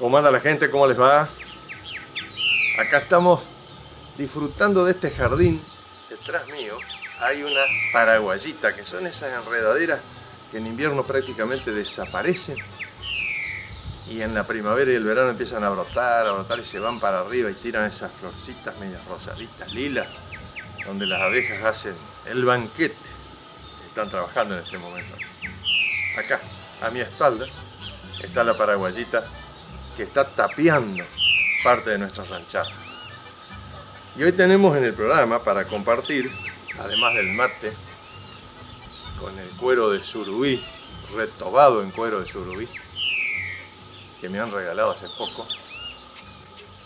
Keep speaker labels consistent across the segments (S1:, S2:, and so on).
S1: ¿Cómo anda la gente? ¿Cómo les va? Acá estamos disfrutando de este jardín. Detrás mío hay una paraguayita, que son esas enredaderas que en invierno prácticamente desaparecen y en la primavera y el verano empiezan a brotar y se van para arriba y tiran esas florcitas medias rosaditas, lilas, donde las abejas hacen el banquete. Están trabajando en este momento. Acá, a mi espalda, está la paraguayita que está tapiando parte de nuestra ranchada. Y hoy tenemos en el programa para compartir, además del mate, con el cuero de surubí, retobado en cuero de surubí, que me han regalado hace poco.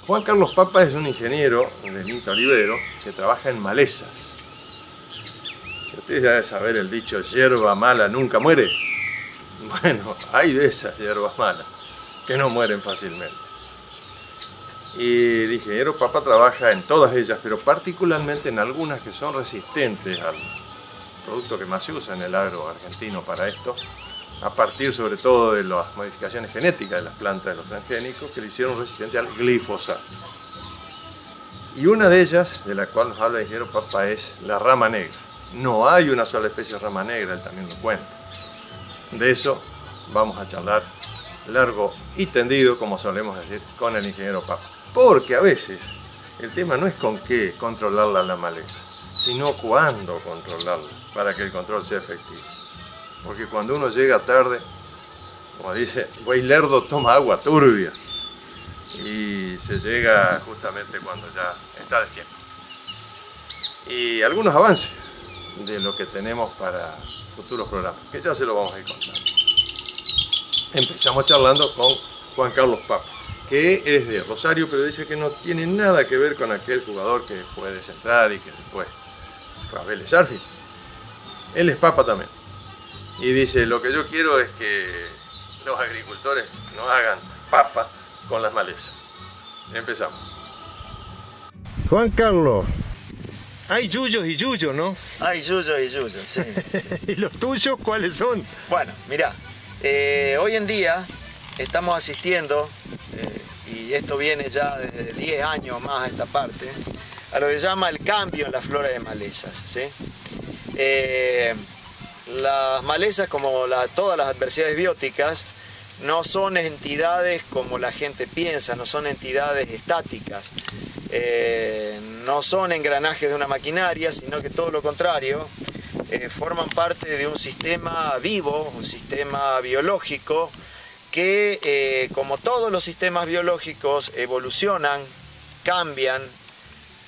S1: Juan Carlos Papa es un ingeniero del INTA Olivero que trabaja en malezas. Ustedes ya deben saber el dicho, hierba mala nunca muere. Bueno, hay de esas hierbas malas que no mueren fácilmente. Y el ingeniero Papa trabaja en todas ellas, pero particularmente en algunas que son resistentes al producto que más se usa en el agro argentino para esto, a partir sobre todo de las modificaciones genéticas de las plantas de los transgénicos que le hicieron resistente al glifosato. Y una de ellas, de la cual nos habla el ingeniero Papa, es la rama negra. No hay una sola especie de rama negra, él también lo cuenta. De eso vamos a charlar largo y tendido, como solemos decir, con el ingeniero Papa. Porque a veces el tema no es con qué controlarla la maleza, sino cuándo controlarla para que el control sea efectivo. Porque cuando uno llega tarde, como dice, güey lerdo toma agua turbia. Y se llega justamente cuando ya está de tiempo. Y algunos avances de lo que tenemos para futuros programas, que ya se lo vamos a ir contando. Empezamos charlando con Juan Carlos Papa, que es de Rosario, pero dice que no tiene nada que ver con aquel jugador que fue de Central y que después fue a Vélez Sarsfield. Él es Papa también. Y dice, lo que yo quiero es que los agricultores no hagan papa con las malezas. Empezamos. Juan Carlos, hay yuyos y yuyos, ¿no?
S2: Hay yuyos y yuyos, sí.
S1: ¿Y los tuyos cuáles son?
S2: Bueno, mirá, hoy en día estamos asistiendo, y esto viene ya desde 10 años más a esta parte, a lo que se llama el cambio en la flora de malezas, ¿sí? Las malezas, como todas las adversidades bióticas, no son entidades como la gente piensa, no son entidades estáticas, no son engranajes de una maquinaria, sino que todo lo contrario, forman parte de un sistema vivo, un sistema biológico, que como todos los sistemas biológicos evolucionan, cambian,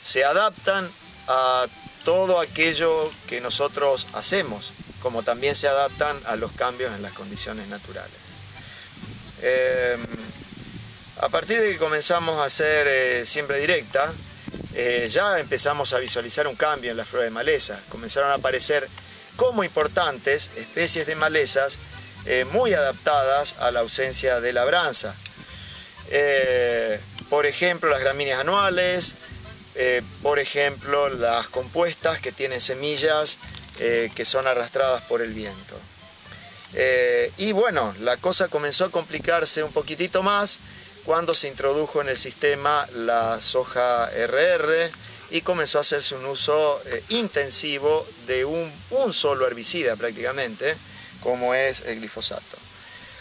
S2: se adaptan a todo aquello que nosotros hacemos, como también se adaptan a los cambios en las condiciones naturales. A partir de que comenzamos a hacer siembra directa, ya empezamos a visualizar un cambio en la flora de maleza. Comenzaron a aparecer como importantes especies de malezas muy adaptadas a la ausencia de labranza. Por ejemplo, las gramíneas anuales, por ejemplo, las compuestas que tienen semillas que son arrastradas por el viento. Y bueno, la cosa comenzó a complicarse un poquitito más cuando se introdujo en el sistema la soja RR y comenzó a hacerse un uso intensivo de un solo herbicida prácticamente, como es el glifosato.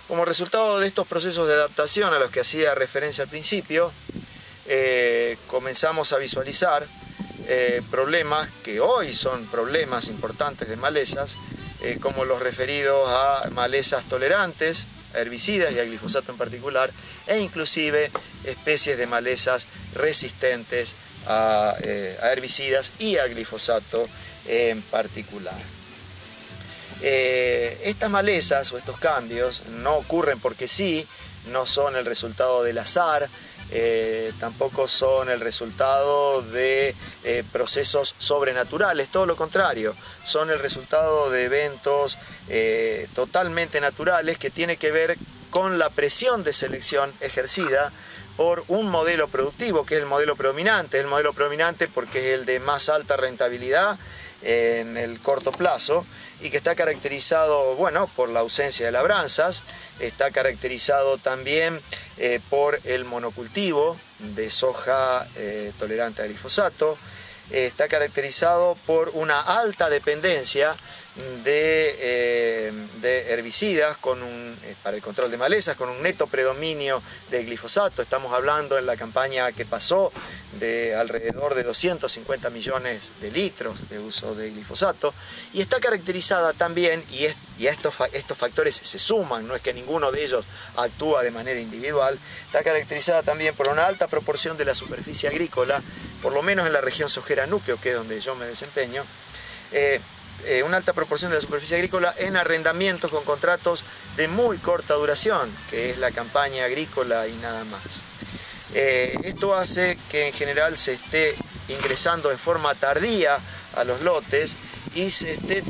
S2: Como resultado de estos procesos de adaptación a los que hacía referencia al principio, comenzamos a visualizar problemas que hoy son problemas importantes de malezas, como los referidos a malezas tolerantes, a herbicidas y a glifosato en particular, e inclusive especies de malezas resistentes a herbicidas y a glifosato en particular. Estas malezas o estos cambios no ocurren porque sí, no son el resultado del azar, tampoco son el resultado de procesos sobrenaturales, todo lo contrario, son el resultado de eventos totalmente naturales que tiene que ver con la presión de selección ejercida por un modelo productivo que es el modelo predominante. Es el modelo predominante porque es el de más alta rentabilidad, en el corto plazo y que está caracterizado, bueno, por la ausencia de labranzas, está caracterizado también por el monocultivo de soja tolerante al glifosato, está caracterizado por una alta dependencia de herbicidas para el control de malezas, con un neto predominio de glifosato. Estamos hablando en la campaña que pasó de alrededor de 250 millones de litros de uso de glifosato, y está caracterizada también, y estos factores se suman, no es que ninguno de ellos actúa de manera individual, está caracterizada también por una alta proporción de la superficie agrícola, por lo menos en la región sojera núcleo, que es donde yo me desempeño, una alta proporción de la superficie agrícola en arrendamientos con contratos de muy corta duración, que es la campaña agrícola y nada más. Esto hace que en general se esté ingresando en forma tardía a los lotes y se esté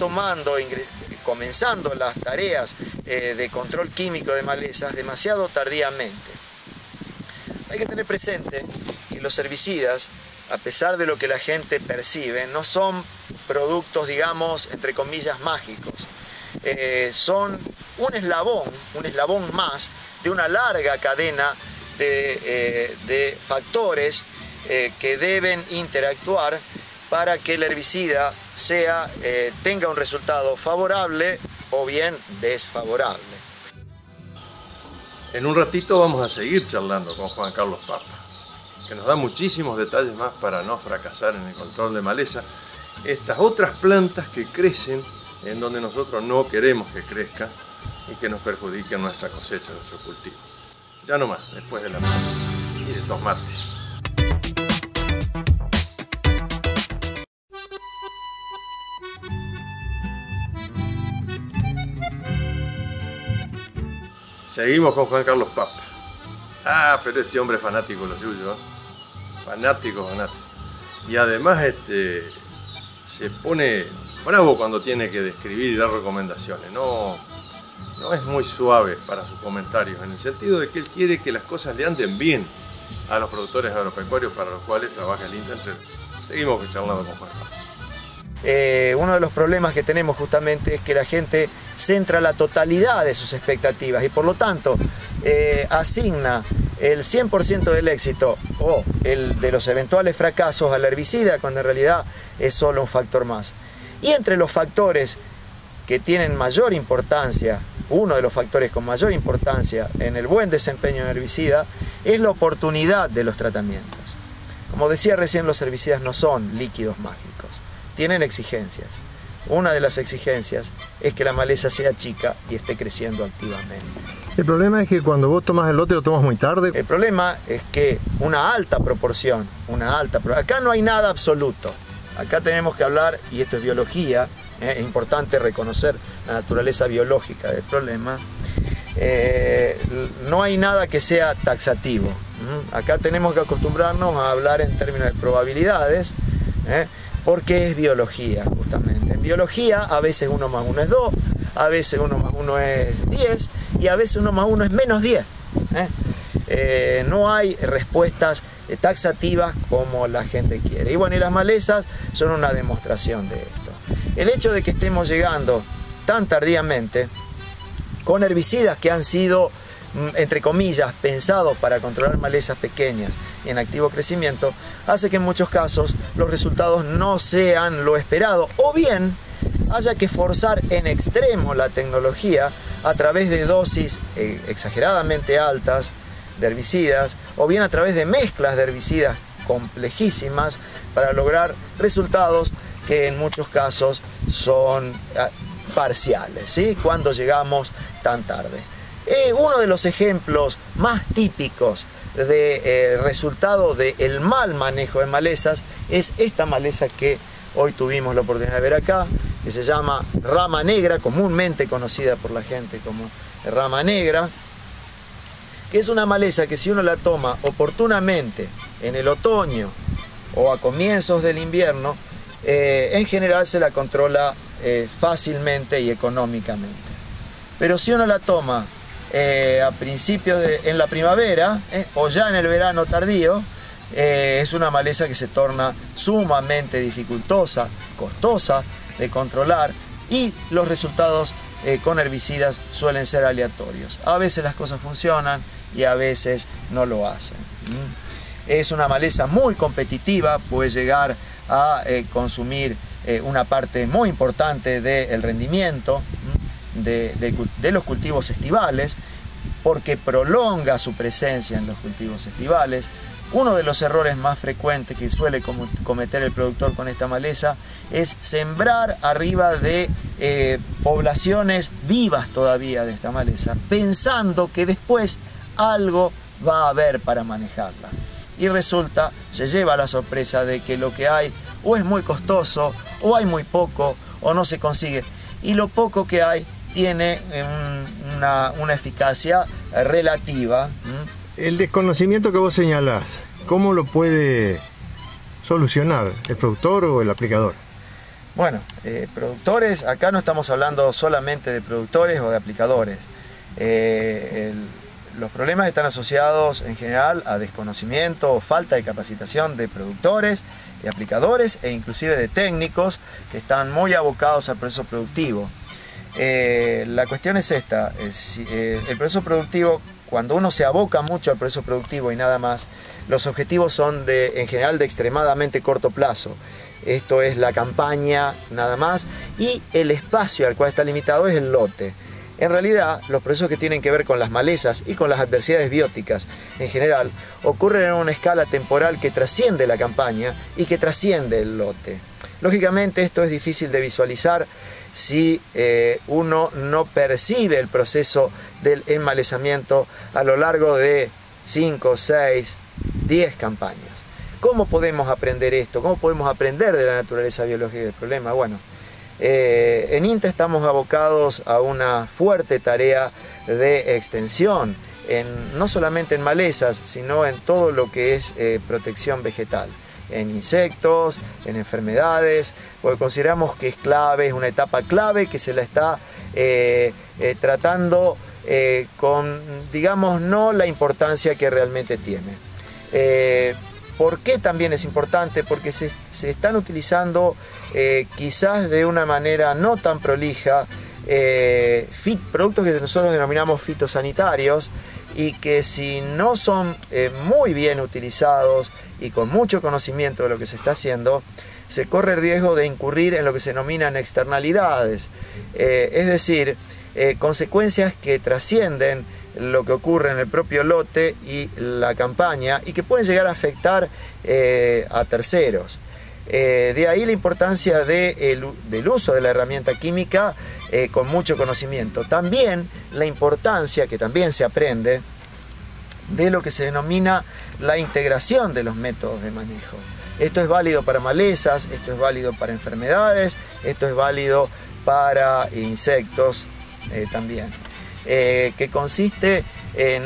S2: comenzando las tareas de control químico de malezas demasiado tardíamente. Hay que tener presente que los herbicidas, a pesar de lo que la gente percibe, no son productos, digamos, entre comillas, mágicos. Son un eslabón más de una larga cadena de factores que deben interactuar para que el herbicida tenga un resultado favorable o bien desfavorable.
S1: En un ratito vamos a seguir charlando con Juan Carlos Papa, que nos da muchísimos detalles más para no fracasar en el control de maleza. Estas otras plantas que crecen en donde nosotros no queremos que crezcan y que nos perjudiquen nuestra cosecha, nuestro cultivo. Ya no más, después de la pausa y de estos mates. Seguimos con Juan Carlos Papa. Ah, pero este hombre es fanático de lo suyo, ¿eh? Fanático. Y además se pone bravo cuando tiene que describir y dar recomendaciones. No es muy suave para sus comentarios, en el sentido de que él quiere que las cosas le anden bien a los productores agropecuarios para los cuales trabaja el INTA. Seguimos charlando con Juan Carlos.
S2: Uno de los problemas que tenemos justamente es que la gente centra la totalidad de sus expectativas y por lo tanto asigna el 100% del éxito o el de los eventuales fracasos al herbicida, cuando en realidad es solo un factor más. Y entre los factores que tienen mayor importancia, uno de los factores con mayor importancia en el buen desempeño del herbicida es la oportunidad de los tratamientos. Como decía recién, los herbicidas no son líquidos mágicos, tienen exigencias. Una de las exigencias es que la maleza sea chica y esté creciendo activamente.
S3: El problema es que cuando vos tomas el lote lo tomas muy tarde.
S2: El problema es que una alta proporción, acá no hay nada absoluto. Acá tenemos que hablar, y esto es biología, es importante reconocer la naturaleza biológica del problema. No hay nada que sea taxativo. Acá tenemos que acostumbrarnos a hablar en términos de probabilidades, porque es biología justamente. En biología a veces 1 más 1 es 2, a veces 1 más 1 es 10 y a veces 1 más 1 es menos 10. No hay respuestas taxativas como la gente quiere. Y bueno, y las malezas son una demostración de esto. El hecho de que estemos llegando tan tardíamente con herbicidas que han sido, entre comillas, pensados para controlar malezas pequeñas y en activo crecimiento, hace que en muchos casos los resultados no sean lo esperado, o bien haya que forzar en extremo la tecnología a través de dosis exageradamente altas de herbicidas, o bien a través de mezclas de herbicidas complejísimas para lograr resultados que en muchos casos son parciales, ¿sí? Cuando llegamos tan tarde. Uno de los ejemplos más típicos de resultado del mal manejo de malezas es esta maleza que hoy tuvimos la oportunidad de ver acá, que se llama rama negra, comúnmente conocida por la gente como rama negra, que es una maleza que si uno la toma oportunamente en el otoño o a comienzos del invierno, en general se la controla fácilmente y económicamente. Pero si uno la toma en la primavera o ya en el verano tardío, es una maleza que se torna sumamente dificultosa, costosa de controlar, y los resultados con herbicidas suelen ser aleatorios. A veces las cosas funcionan y a veces no lo hacen. Es una maleza muy competitiva, puede llegar a consumir una parte muy importante del rendimiento de los cultivos estivales, porque prolonga su presencia en los cultivos estivales. Uno de los errores más frecuentes que suele cometer el productor con esta maleza es sembrar arriba de poblaciones vivas todavía de esta maleza, pensando que después algo va a haber para manejarla. Y resulta, se lleva la sorpresa de que lo que hay o es muy costoso, o hay muy poco, o no se consigue. Y lo poco que hay tiene una eficacia relativa.
S3: El desconocimiento que vos señalás, ¿cómo lo puede solucionar el productor o el aplicador?
S2: Bueno, productores, acá no estamos hablando solamente de productores o de aplicadores. Los problemas están asociados en general a desconocimiento o falta de capacitación de productores, de aplicadores e inclusive de técnicos que están muy abocados al proceso productivo. La cuestión es esta, el proceso productivo, cuando uno se aboca mucho al proceso productivo y nada más, los objetivos son en general de extremadamente corto plazo. Esto es la campaña nada más, y el espacio al cual está limitado es el lote. En realidad, los procesos que tienen que ver con las malezas y con las adversidades bióticas en general ocurren en una escala temporal que trasciende la campaña y que trasciende el lote. Lógicamente, esto es difícil de visualizar si uno no percibe el proceso del enmalezamiento a lo largo de 5, 6, 10 campañas. ¿Cómo podemos aprender esto? ¿Cómo podemos aprender de la naturaleza biológica del problema? Bueno, en INTA estamos abocados a una fuerte tarea de extensión, no solamente en malezas, sino en todo lo que es protección vegetal, en insectos, en enfermedades, porque consideramos que es clave, es una etapa clave que se la está tratando con, digamos, no la importancia que realmente tiene. ¿Por qué también es importante? Porque se están utilizando quizás de una manera no tan prolija productos que nosotros denominamos fitosanitarios, y que si no son muy bien utilizados y con mucho conocimiento de lo que se está haciendo, se corre el riesgo de incurrir en lo que se denominan externalidades, es decir, consecuencias que trascienden lo que ocurre en el propio lote y la campaña, y que pueden llegar a afectar a terceros. De ahí la importancia del uso de la herramienta química con mucho conocimiento. También la importancia, que también se aprende, de lo que se denomina la integración de los métodos de manejo. Esto es válido para malezas, esto es válido para enfermedades, esto es válido para insectos también. Que consiste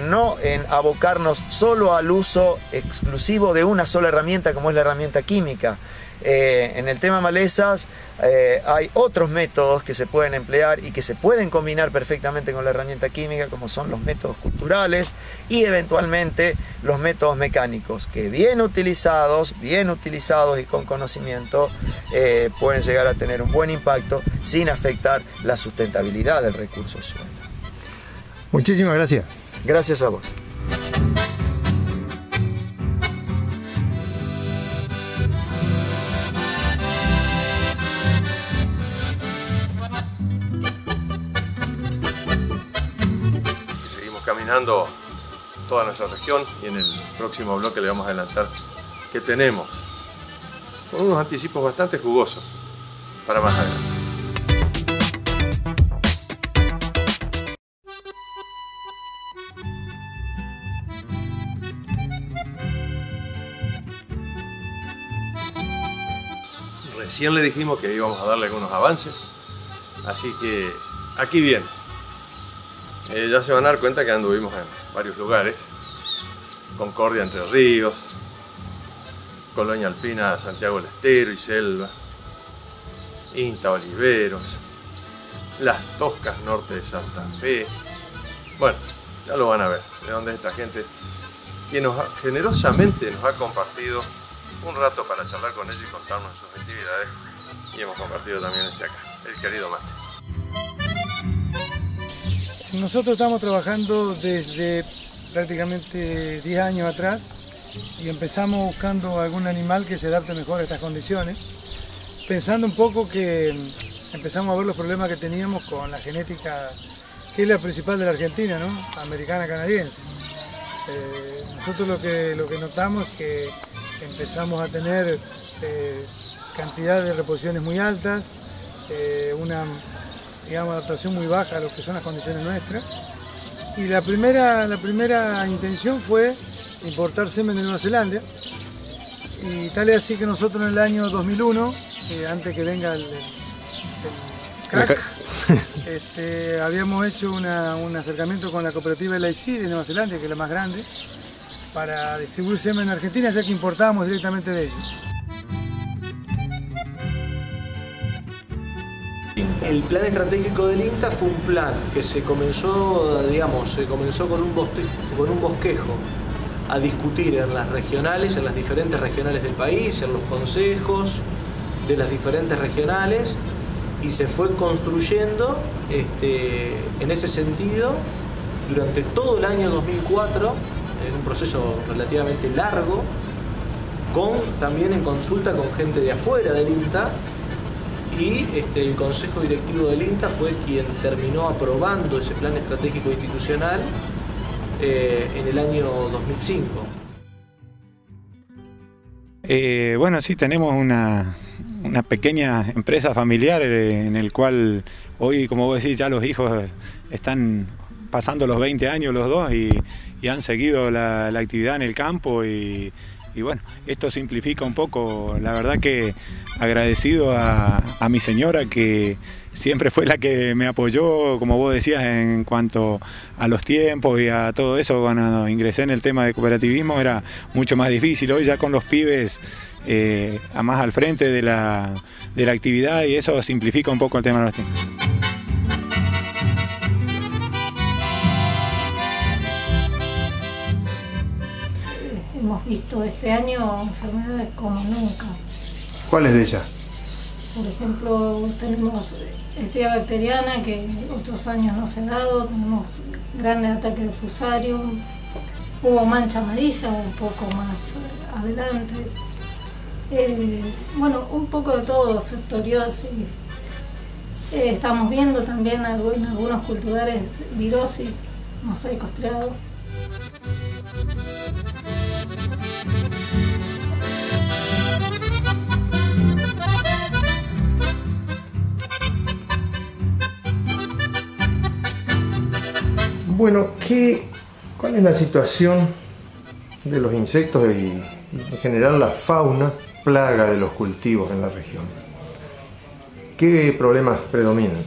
S2: no en abocarnos solo al uso exclusivo de una sola herramienta como es la herramienta química. En el tema malezas hay otros métodos que se pueden emplear y que se pueden combinar perfectamente con la herramienta química, como son los métodos culturales y eventualmente los métodos mecánicos, que bien utilizados y con conocimiento pueden llegar a tener un buen impacto sin afectar la sustentabilidad del recurso suelo.
S3: Muchísimas gracias.
S2: Gracias a vos.
S1: Seguimos caminando toda nuestra región y en el próximo bloque le vamos a adelantar qué tenemos, con unos anticipos bastante jugosos para más adelante. Recién le dijimos que íbamos a darle algunos avances, así que aquí viene. Ya se van a dar cuenta que anduvimos en varios lugares: Concordia, Entre Ríos, Colonia Alpina, Santiago del Estero y Selva, INTA, Oliveros, Las Toscas, norte de Santa Fe. Bueno, ya lo van a ver, de dónde es esta gente quien generosamente nos ha compartido un rato para charlar con ellos y contarnos sus actividades, y hemos compartido también acá, el querido Mate.
S4: Nosotros estamos trabajando desde prácticamente 10 años atrás y empezamos buscando algún animal que se adapte mejor a estas condiciones, pensando un poco que empezamos a ver los problemas que teníamos con la genética, que es la principal de la Argentina, ¿no? Americana canadiense. Nosotros lo que notamos es que empezamos a tener cantidad de reposiciones muy altas, una adaptación muy baja a lo que son las condiciones nuestras. Y la primera intención fue importar semen de Nueva Zelanda. Y tal es así que nosotros en el año 2001, antes que venga el crack, habíamos hecho un acercamiento con la cooperativa LIC de Nueva Zelanda, que es la más grande, para distribuir semen en Argentina, ya que importábamos directamente de ellos.
S5: El plan estratégico del INTA fue un plan que se comenzó con un bosquejo a discutir en las regionales, en las diferentes regionales del país, en los consejos de las diferentes regionales, y se fue construyendo en ese sentido durante todo el año 2004, en un proceso relativamente largo, también en consulta con gente de afuera del INTA, y el Consejo Directivo del INTA fue quien terminó aprobando ese plan estratégico institucional en el año 2005.
S6: Bueno, sí, tenemos una pequeña empresa familiar en el cual hoy, como vos decís, ya los hijos están pasando los 20 años los dos y han seguido la actividad en el campo y bueno, esto simplifica un poco. La verdad que agradecido a mi señora, que siempre fue la que me apoyó, como vos decías, en cuanto a los tiempos y a todo eso. Cuando ingresé en el tema de cooperativismo era mucho más difícil. Hoy ya con los pibes más al frente de la actividad, y eso simplifica un poco el tema de los tiempos.
S7: Hemos visto este año enfermedades como nunca.
S3: ¿Cuáles de ellas?
S7: Por ejemplo, tenemos estría bacteriana, que otros años no se ha dado, tenemos grandes ataques de fusarium, hubo mancha amarilla un poco más adelante. Bueno, un poco de todo, septoriosis. Estamos viendo también en algunos cultivares virosis, mosaico estriado.
S3: Bueno, ¿cuál es la situación de los insectos y en general la fauna plaga de los cultivos en la región? ¿Qué problemas predominan?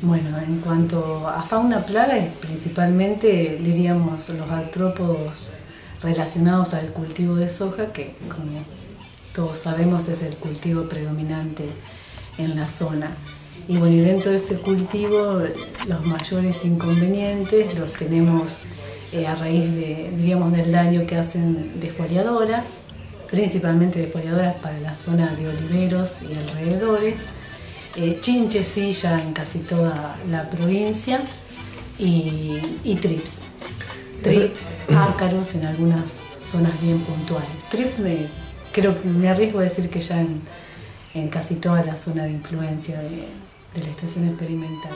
S8: Bueno, en cuanto a fauna plaga, es principalmente, diríamos, los artrópodos relacionados al cultivo de soja, que como todos sabemos es el cultivo predominante en la zona. Y bueno, y dentro de este cultivo los mayores inconvenientes los tenemos a raíz del daño que hacen defoliadoras, principalmente defoliadoras para la zona de oliveros y alrededores, chinches sí ya en casi toda la provincia, y trips, ácaros en algunas zonas bien puntuales. Trips me arriesgo a decir que ya en casi toda la zona de influencia de la estación experimental.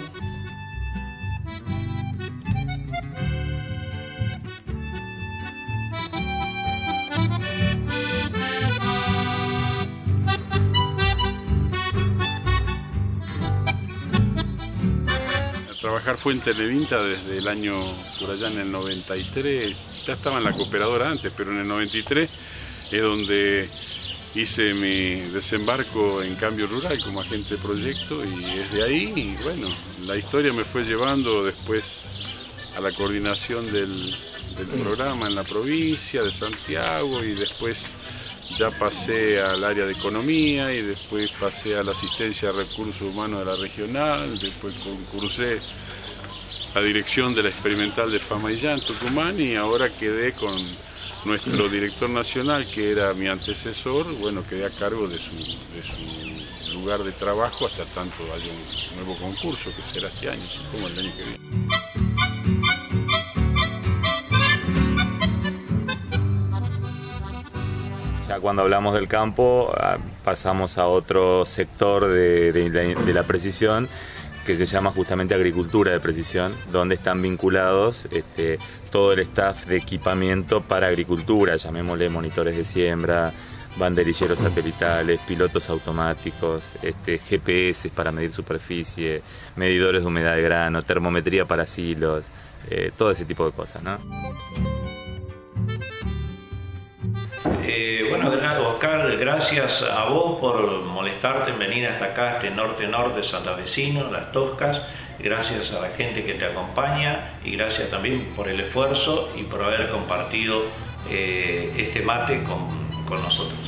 S9: Trabajar fuente en el INTA desde el año, por allá en el 93, ya estaba en la cooperadora antes, pero en el 93 es donde hice mi desembarco en Cambio Rural como agente de proyecto, y desde ahí, y bueno, la historia me fue llevando después a la coordinación del programa en la provincia de Santiago, y después ya pasé al área de economía, y después pasé a la asistencia a recursos humanos de la regional, después concursé la dirección de la experimental de Famaillá en Tucumán, y ahora quedé con nuestro director nacional, que era mi antecesor. Bueno, quedé a cargo de su lugar de trabajo hasta tanto haya un nuevo concurso, que será este año, como el año que viene.
S10: Ya cuando hablamos del campo, pasamos a otro sector de la precisión, que se llama justamente agricultura de precisión, donde están vinculados todo el staff de equipamiento para agricultura, llamémosle monitores de siembra, banderilleros satelitales, pilotos automáticos, GPS para medir superficie, medidores de humedad de grano, termometría para silos, todo ese tipo de cosas, ¿no?
S11: Bueno, Oscar, gracias a vos por molestarte en venir hasta acá, norte santafesino, Las Toscas. Gracias a la gente que te acompaña y gracias también por el esfuerzo y por haber compartido este mate con nosotros.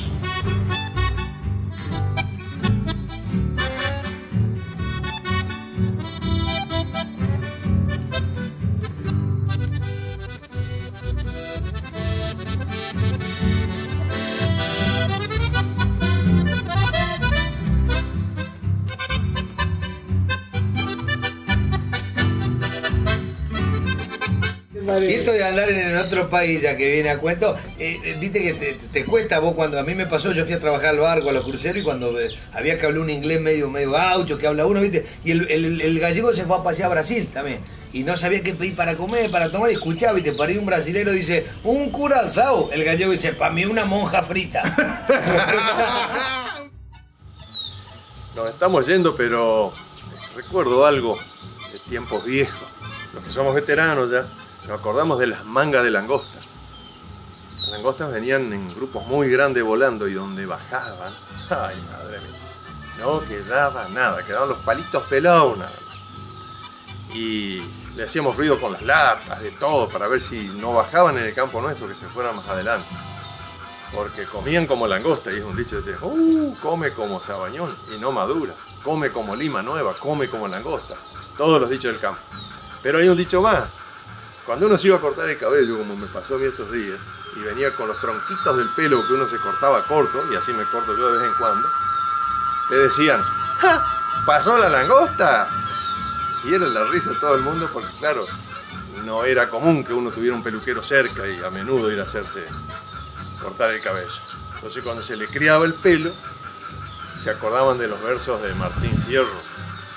S12: Y esto de andar en otro país, ya que viene a cuento, viste que te cuesta. Vos, cuando a mí me pasó, yo fui a trabajar al barco, a los cruceros, y cuando había que hablar un inglés medio gaucho, que habla uno, viste, y el gallego se fue a pasear a Brasil también, y no sabía qué pedir para comer, para tomar, y escuchaba, y te paré un brasilero, dice, un curazao, el gallego dice, para mí una monja frita.
S1: Nos estamos yendo, pero recuerdo algo de tiempos viejos. Los que somos veteranos ya, nos acordamos de las mangas de langosta. Las langostas venían en grupos muy grandes volando, y donde bajaban, ay madre mía, no quedaba nada, quedaban los palitos pelados nada más. Y le hacíamos ruido con las latas, de todo, para ver si no bajaban en el campo nuestro, que se fueran más adelante. Porque comían como langosta, y es un dicho de come como sabañón y no madura, come como lima nueva, come como langosta. Todos los dichos del campo. Pero hay un dicho más. Cuando uno se iba a cortar el cabello, como me pasó a mí estos días, y venía con los tronquitos del pelo que uno se cortaba corto, y así me corto yo de vez en cuando, te decían, ¡ja! ¿Pasó la langosta? Y era la risa de todo el mundo, porque claro, no era común que uno tuviera un peluquero cerca y a menudo ir a hacerse cortar el cabello. Entonces, cuando se le criaba el pelo, se acordaban de los versos de Martín Fierro.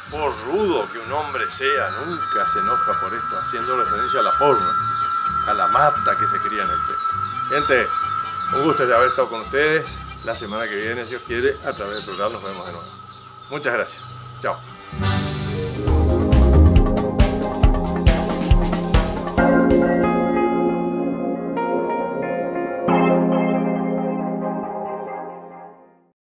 S1: Por rudo que un hombre sea, nunca se enoja por esto, haciendo referencia a la porra, a la mata que se cría en el pelo. Gente, un gusto de haber estado con ustedes. La semana que viene, si Dios quiere, a través del programa nos vemos de nuevo. Muchas gracias. Chao.